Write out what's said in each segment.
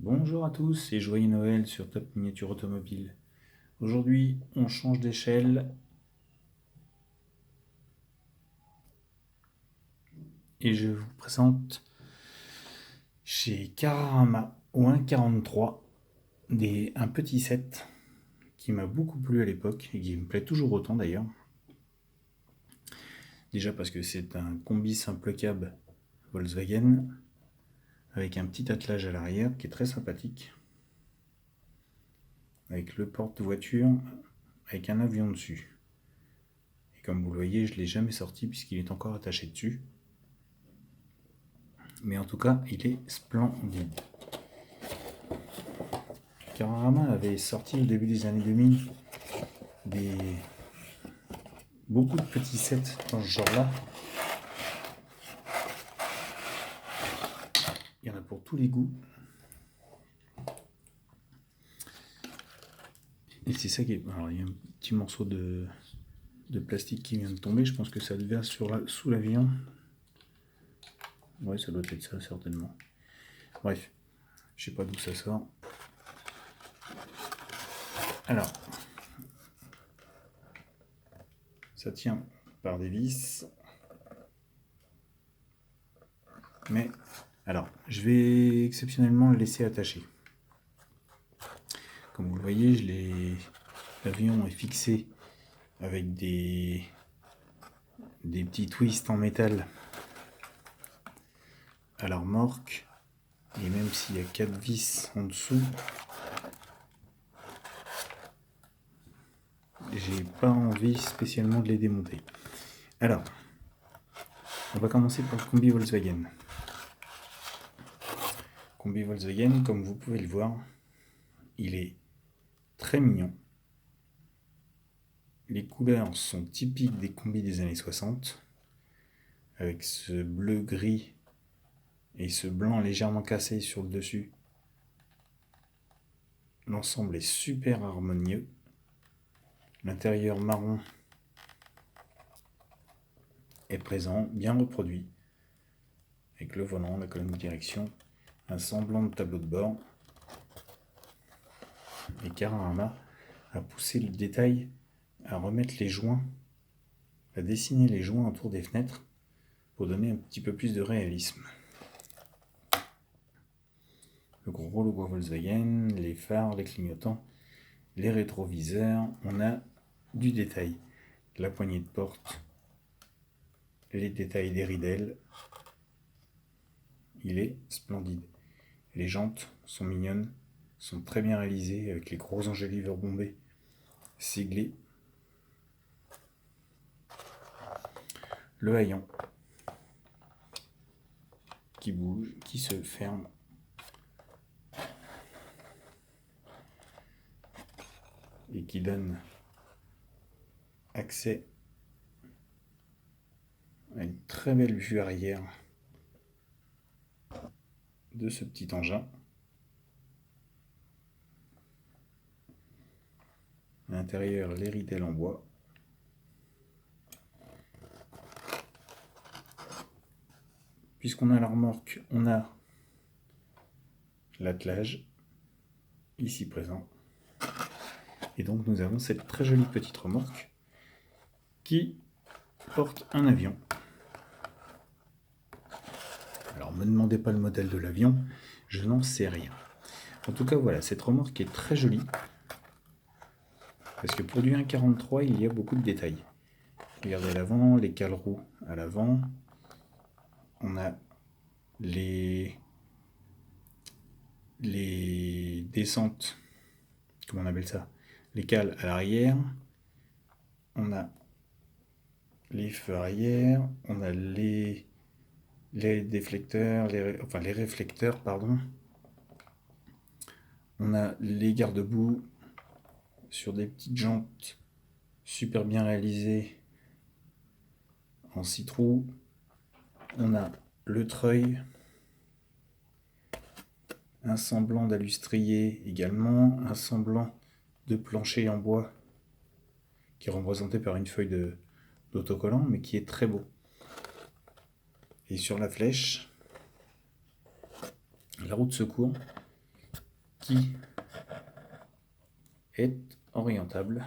Bonjour à tous et joyeux Noël sur Top Miniature Automobile. Aujourd'hui, on change d'échelle et je vous présente chez Cararama au 1,43 un petit set qui m'a beaucoup plu à l'époque et qui me plaît toujours autant d'ailleurs. Déjà parce que c'est un combi simple cab Volkswagen avec un petit attelage à l'arrière qui est très sympathique, avec le porte-voiture avec un avion dessus. Et comme vous le voyez, je ne l'ai jamais sorti puisqu'il est encore attaché dessus. Mais en tout cas, il est splendide. Cararama avait sorti au début des années 2000 beaucoup de petits sets dans ce genre-là. Il y en a pour tous les goûts. Et c'est ça qui est... Alors, il y a un petit morceau de plastique qui vient de tomber. Je pense que ça devait sous l'avion. Ouais, ça doit être ça, certainement. Bref, je sais pas d'où ça sort. Alors, ça tient par des vis. Mais, alors, je vais exceptionnellement le laisser attacher. Comme vous le voyez, l'avion est fixé avec des petits twists en métal à la remorque. Et même s'il y a 4 vis en dessous, j'ai pas envie spécialement de les démonter. Alors, on va commencer par le combi Volkswagen. Combi Volkswagen, comme vous pouvez le voir, il est très mignon. Les couleurs sont typiques des combis des années 60, avec ce bleu-gris et ce blanc légèrement cassé sur le dessus. L'ensemble est super harmonieux. L'intérieur marron est présent, bien reproduit, avec le volant, la colonne de direction, un semblant de tableau de bord. Et Cararama a poussé le détail à remettre les joints, à dessiner les joints autour des fenêtres pour donner un petit peu plus de réalisme. Le gros logo Volkswagen, les phares, les clignotants, les rétroviseurs, on a du détail. La poignée de porte, les détails des ridelles. Il est splendide. Les jantes sont mignonnes, sont très bien réalisées avec les gros enjoliveurs bombés, siglés. Le haillon qui bouge, qui se ferme. Et qui donne accès à une très belle vue arrière de ce petit engin. À l'intérieur, les ridelles en bois. Puisqu'on a la remorque, on a l'attelage, ici présent. Et donc nous avons cette très jolie petite remorque qui porte un avion. Alors me demandez pas le modèle de l'avion, je n'en sais rien. En tout cas voilà, cette remorque est très jolie. Parce que pour du 1,43, il y a beaucoup de détails. Regardez à l'avant, les cales-roues à l'avant. On a les descentes, comment on appelle ça, les cales à l'arrière. On a les feux arrière, on a les déflecteurs, les réflecteurs, pardon. On a les garde-boue sur des petites jantes super bien réalisées en 6 trous. On a le treuil, un semblant d'alustrier également, un semblant de plancher en bois qui est représenté par une feuille d'autocollant mais qui est très beau. Et sur la flèche, la roue de secours qui est orientable.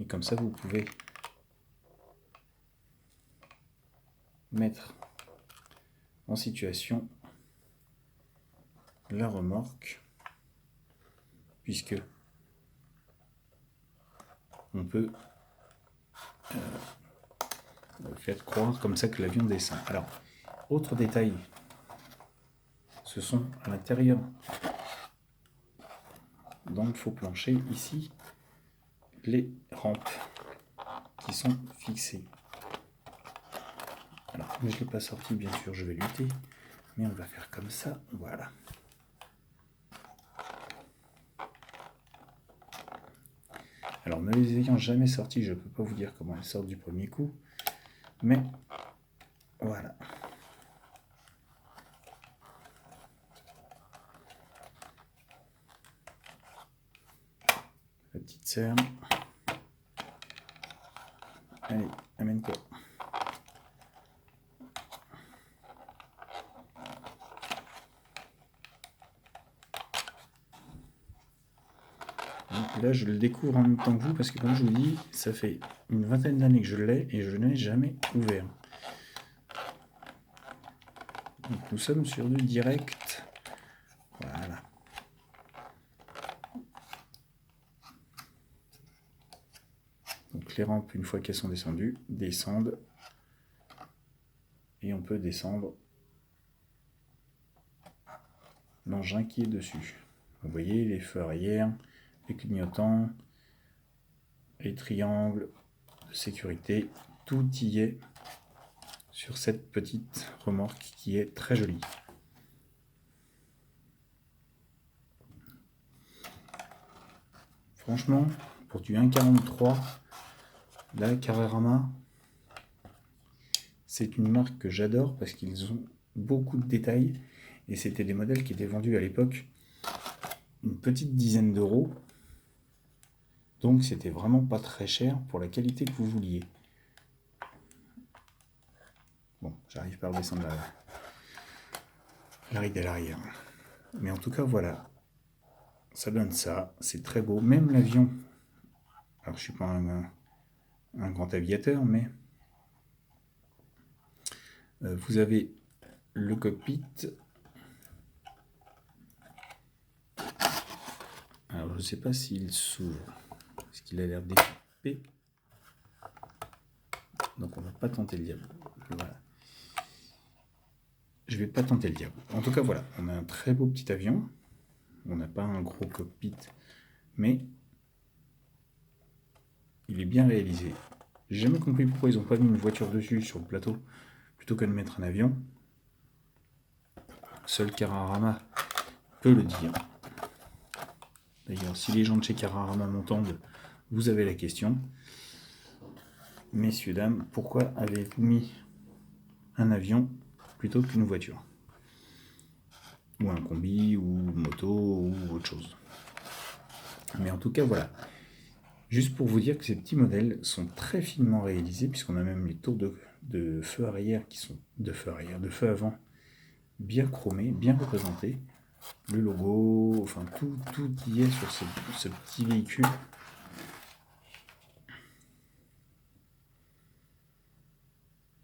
Et comme ça, vous pouvez mettre en situation la remorque, puisque on peut faire croire comme ça que l'avion descend. Alors, autre détail, ce sont à l'intérieur, dans le faux plancher, ici, les rampes qui sont fixées. Alors, je ne l'ai pas sorti, bien sûr, je vais lutter, mais on va faire comme ça, voilà. Alors, ne les ayant jamais sortis, je ne peux pas vous dire comment elles sortent du premier coup, mais voilà. La petite sœur. Allez, amène-toi. Donc là, je le découvre en même temps que vous, parce que comme je vous dis, ça fait une vingtaine d'années que je l'ai et je ne l'ai jamais ouvert. Donc nous sommes sur du direct. Voilà. Donc les rampes, une fois qu'elles sont descendues, descendent. Et on peut descendre l'engin qui est dessus. Vous voyez les feux arrière, les clignotants, les triangles de sécurité, tout y est sur cette petite remorque qui est très jolie. Franchement, pour du 1,43, la Carrarama, c'est une marque que j'adore parce qu'ils ont beaucoup de détails et c'était des modèles qui étaient vendus à l'époque une petite dizaine d'euros. Donc c'était vraiment pas très cher pour la qualité que vous vouliez. Bon, j'arrive pas à redescendre la ride à l'arrière. Mais en tout cas, voilà. Ça donne ça. C'est très beau. Même l'avion. Alors, je suis pas un grand aviateur, mais vous avez le cockpit. Alors, je sais pas s'il s'ouvre. Parce qu'il a l'air d'équiper. Donc, on va pas tenter le diable. Voilà. Je vais pas tenter le diable. En tout cas, voilà. On a un très beau petit avion. On n'a pas un gros cockpit, mais il est bien réalisé. J'ai jamais compris pourquoi ils n'ont pas mis une voiture dessus sur le plateau plutôt que de mettre un avion. Seul Carrarama peut le dire. D'ailleurs, si les gens de chez Carrarama m'entendent, vous avez la question. Messieurs, dames, pourquoi avez-vous mis un avion plutôt qu'une voiture? Ou un combi, ou moto, ou autre chose. Mais en tout cas, voilà. Juste pour vous dire que ces petits modèles sont très finement réalisés, puisqu'on a même les tours de feu arrière qui sont de feu avant, bien chromés, bien représentés. Le logo, enfin tout y est sur ce petit véhicule.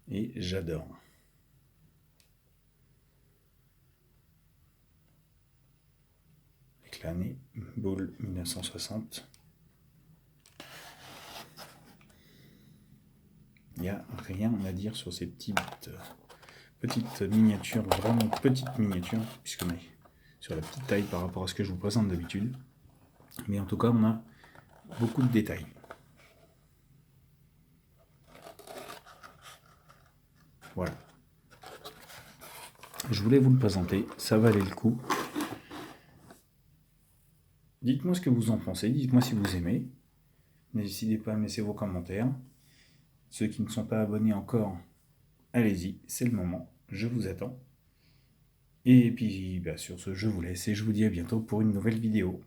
Et j'adore. Avec l'année Ball 1960. Il n'y a rien à dire sur ces petites miniatures, vraiment petites miniatures, puisqu'on est sur la petite taille par rapport à ce que je vous présente d'habitude. Mais en tout cas, on a beaucoup de détails. Voilà. Je voulais vous le présenter, ça valait le coup. Dites-moi ce que vous en pensez, dites-moi si vous aimez. N'hésitez pas à me laisser vos commentaires. Ceux qui ne sont pas abonnés encore, allez-y, c'est le moment, je vous attends. Et puis, sur ce, je vous laisse et je vous dis à bientôt pour une nouvelle vidéo.